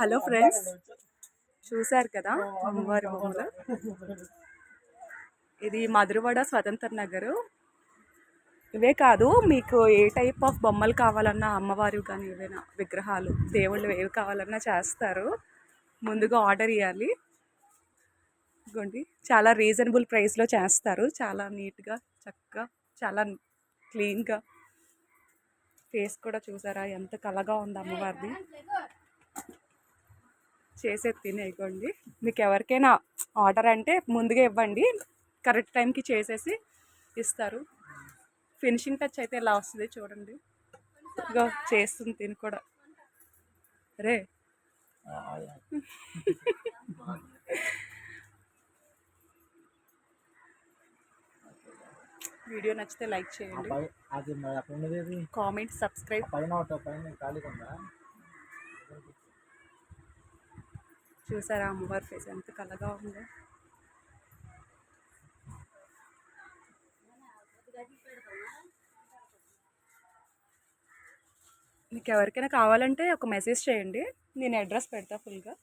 Hello friends, చూశారు కదా అమ్మవారి బొమ్మలు. ఇది మధురవాడ స్వతంత్ర నగరు. ఇవే కాదు, మీకు ఏ టైప్ ఆఫ్ బొమ్మలు కావాలన్నా, అమ్మవారు కానీ ఏవైనా విగ్రహాలు దేవుళ్ళు ఏవి కావాలన్నా చేస్తారు. ముందుగా ఆర్డర్ ఇవ్వాలి. ఇదిగోండి, చాలా రీజనబుల్ ప్రైస్లో చేస్తారు. చాలా నీట్గా, చక్కగా, చాలా క్లీన్గా. ఫేస్ కూడా చూసారా ఎంత కళగా ఉంది అమ్మవారిది. చేసేది తినేయకండి. మీకు ఎవరికైనా ఆర్డర్ అంటే ముందుగా ఇవ్వండి, కరెక్ట్ టైంకి చేసేసి ఇస్తారు. ఫినిషింగ్ టచ్ అయితే ఇలా వస్తుంది చూడండి. ఇగో చేస్తుంది తిని కూడా. రే వీడియో నచ్చితే లైక్ చేయండి, కామెంట్, సబ్స్క్రైబ్. చూసారా అమ్మవారి ఫేస్ ఎంత కళగా ఉందో. మీకు ఎవరికైనా కావాలంటే ఒక మెసేజ్ చేయండి, నేను అడ్రస్ పెడతా ఫుల్గా.